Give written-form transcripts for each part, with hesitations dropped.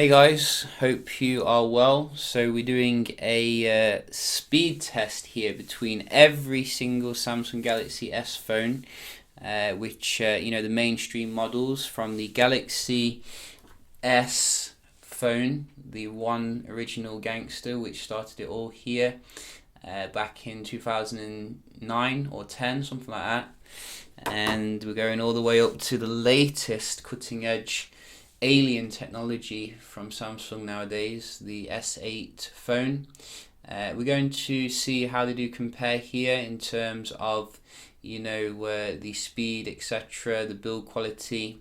Hey guys, hope you are well. So we're doing a speed test here between every single Samsung Galaxy S phone, which the mainstream models from the Galaxy S phone, the one original gangster which started it all here back in 2009 or 10, something like that. And we're going all the way up to the latest cutting edge alien technology from Samsung nowadays, the S8 phone. We're going to see how they do compare here in terms of the speed, etc., the build quality,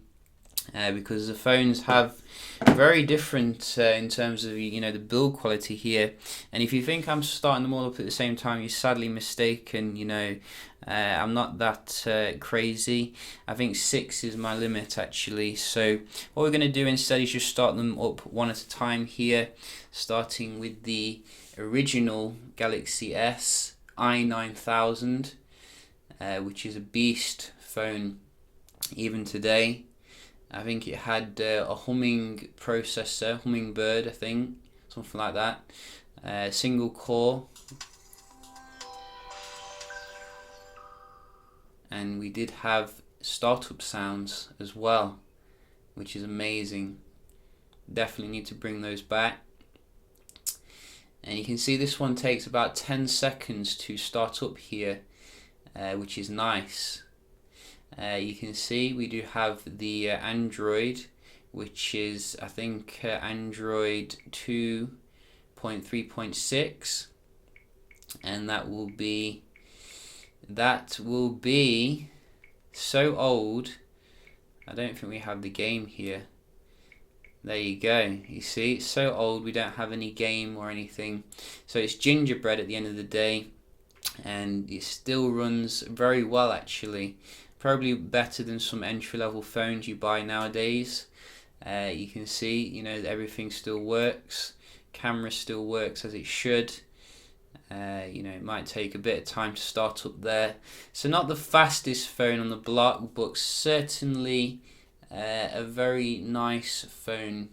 because the phones have very different in terms of the build quality here. And if you think I'm starting them all up at the same time, you're sadly mistaken. I'm not that crazy. I think 6 is my limit actually. So what we're going to do instead is just start them up one at a time here, starting with the original Galaxy S i9000, which is a beast phone even today. I think it had a hummingbird, I think, something like that. Single core. And we did have startup sounds as well, which is amazing. Definitely need to bring those back. And you can see this one takes about 10 seconds to start up here, which is nice. You can see we do have the Android, which is I think Android 2.3.6, and that will be so old. I don't think we have the game here. There you go. You see, it's so old we don't have any game or anything. So it's gingerbread at the end of the day, and it still runs very well actually. Probably better than some entry-level phones you buy nowadays. You can see, everything still works. Camera still works as it should. It might take a bit of time to start up there. So not the fastest phone on the block, but certainly a very nice phone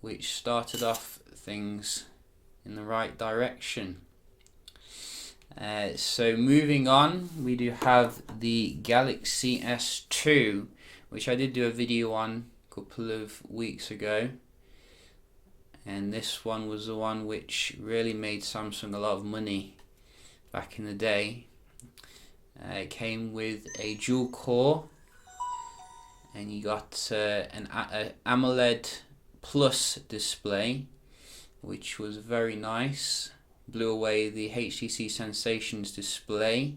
which started off things in the right direction. So moving on, we do have the Galaxy S2, which I did do a video on a couple of weeks ago, and this one was the one which really made Samsung a lot of money back in the day. It came with a dual core, and you got an AMOLED Plus display, which was very nice. Blew away the HTC Sensations display,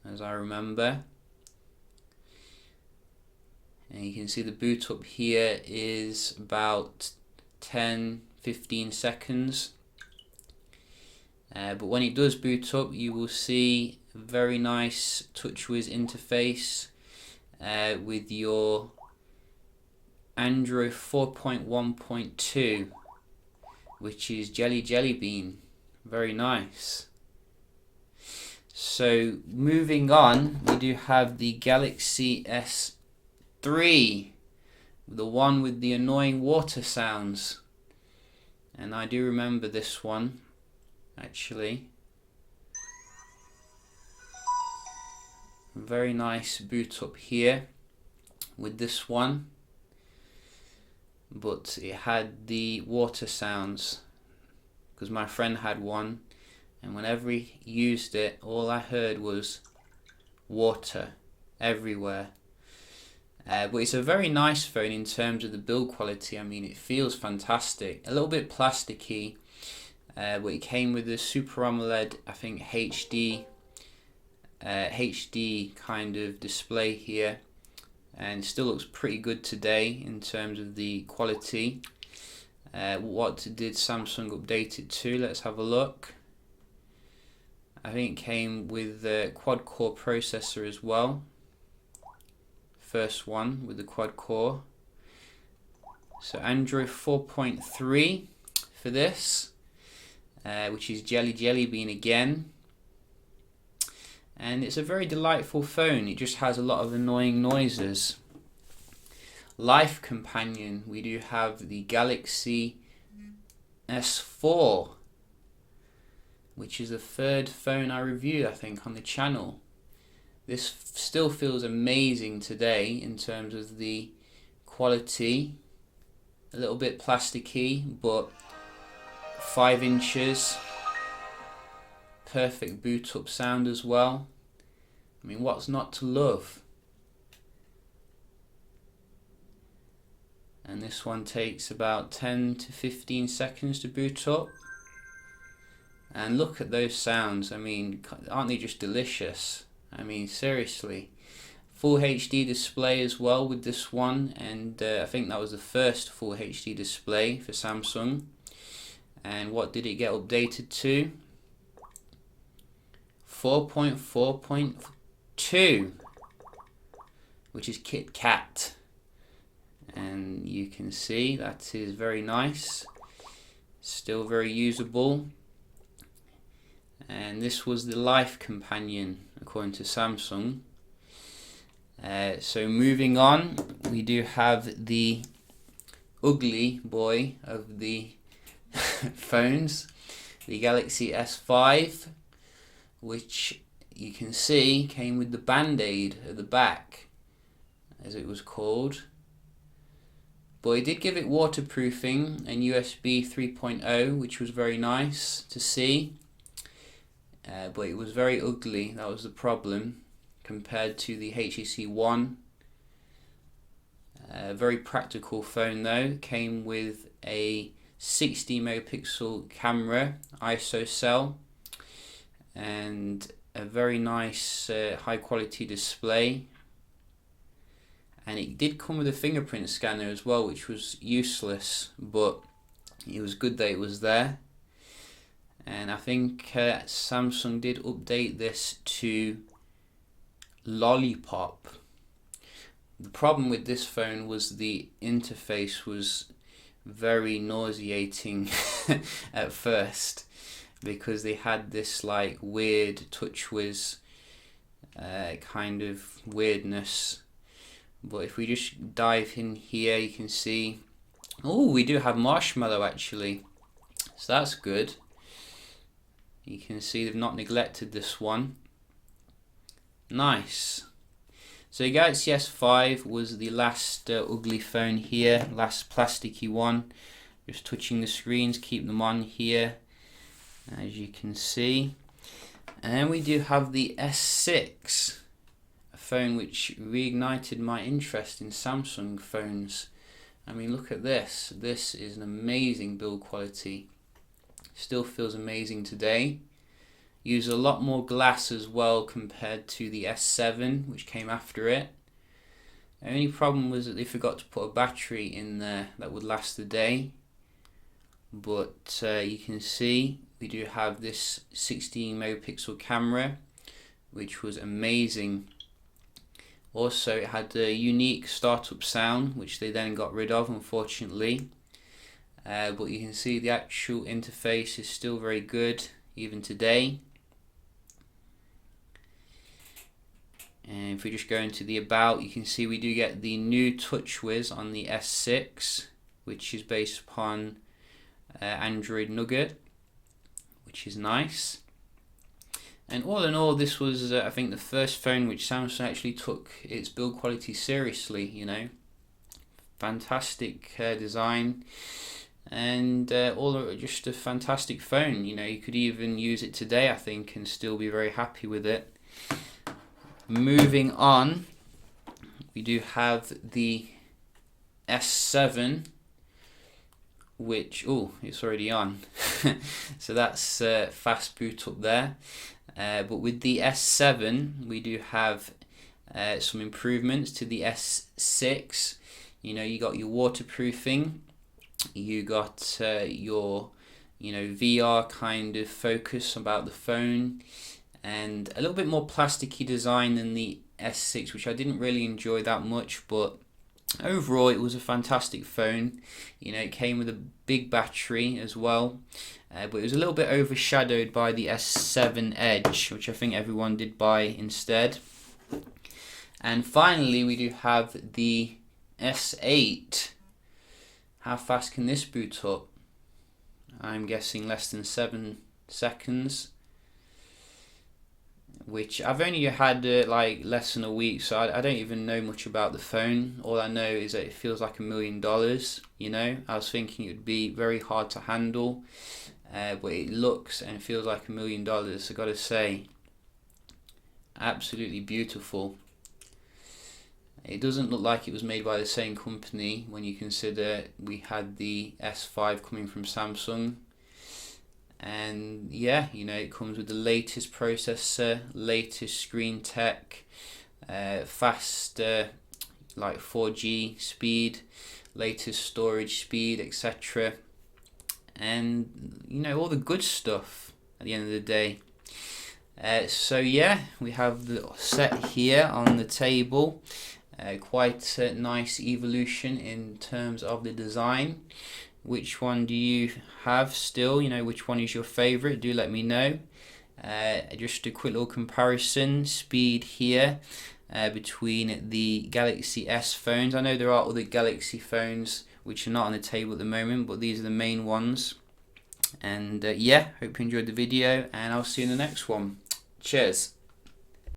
as I remember. And you can see the boot up here is about 10-15 seconds. But when it does boot up, you will see a very nice TouchWiz interface with your Android 4.1.2, which is Jelly Bean. Very nice. So moving on, we do have the Galaxy S3, the one with the annoying water sounds. And I do remember this one actually. Very nice boot up here with this one, but it had the water sounds because my friend had one, and whenever he used it, all I heard was water everywhere. But it's a very nice phone in terms of the build quality. I mean, it feels fantastic. A little bit plasticky, but it came with the Super AMOLED, I think HD kind of display here, and still looks pretty good today in terms of the quality. What did Samsung update it to? Let's have a look. I think it came with the quad-core processor as well. First one with the quad-core. So Android 4.3 for this, which is Jelly Bean again. And it's a very delightful phone. It just has a lot of annoying noises. life companion, we do have the Galaxy S4, which is the third phone I reviewed, I think, on the channel. This still feels amazing today in terms of the quality. A little bit plasticky, but 5 inches. Perfect boot up sound as well. I mean, what's not to love? And this one takes about 10 to 15 seconds to boot up. And look at those sounds. I mean, aren't they just delicious? I mean, seriously. Full HD display as well with this one, and I think that was the first full HD display for Samsung. And what did it get updated to? 4.4.2, which is Kit Kat. And you can see that is very nice, still very usable. And this was the life companion according to Samsung. So moving on, we do have the ugly boy of the phones, the Galaxy S5, which you can see came with the band-aid at the back, as it was called. But it did give it waterproofing and USB 3.0, which was very nice to see. But it was very ugly, that was the problem, compared to the HTC One. Very practical phone though. Came with a 60 megapixel camera, ISO cell, and a very nice high quality display. And it did come with a fingerprint scanner as well, which was useless, but it was good that it was there. And I think Samsung did update this to Lollipop. The problem with this phone was the interface was very nauseating at first, because they had this like weird TouchWiz kind of weirdness. But if we just dive in here, you can see, oh, we do have Marshmallow actually, so that's good. You can see they've not neglected this one. Nice. So Galaxy S5 was the last ugly phone here, last plasticky one. Just touching the screens, keep them on here, as you can see. And then we do have the S6, a phone which reignited my interest in Samsung phones. I mean, look at this. This is an amazing build quality. Still feels amazing today. Use a lot more glass as well compared to the S7, which came after it. The only problem was that they forgot to put a battery in there that would last the day. But you can see we do have this 16 megapixel camera, which was amazing. Also, it had a unique startup sound, which they then got rid of, unfortunately. But you can see the actual interface is still very good, even today. And if we just go into the about, you can see we do get the new TouchWiz on the S6, which is based upon Android Nougat, which is nice. And all in all, this was, I think, the first phone which Samsung actually took its build quality seriously, you know. Fantastic design, and just a fantastic phone. You know, you could even use it today, I think, and still be very happy with it. Moving on, we do have the S7, which, oh, it's already on. So that's fast boot up there. But with the S7, we do have some improvements to the S6. You know, you got your waterproofing, you got your, you know, VR kind of focus about the phone, and a little bit more plasticky design than the S6, which I didn't really enjoy that much, but overall it was a fantastic phone. You know, it came with a big battery as well, but it was a little bit overshadowed by the S7 Edge, which I think everyone did buy instead. And finally, we do have the S8. How fast can this boot up? I'm guessing less than 7 seconds, which I've only had like less than a week, so I don't even know much about the phone. All I know is that it feels like $1 million. You know, I was thinking it would be very hard to handle, but it looks and feels like $1 million. I gotta say, absolutely beautiful. It doesn't look like it was made by the same company when you consider we had the S5 coming from Samsung. And yeah, you know, it comes with the latest processor, latest screen tech, faster like 4G speed, latest storage speed, etc. And you know, all the good stuff at the end of the day. So yeah, we have the set here on the table. Quite a nice evolution in terms of the design. Which one do you have still? You know, which one is your favorite? Do let me know. Just a quick little comparison speed here between the Galaxy S phones. I know there are other Galaxy phones which are not on the table at the moment, but these are the main ones. And yeah, hope you enjoyed the video, and I'll see you in the next one. Cheers.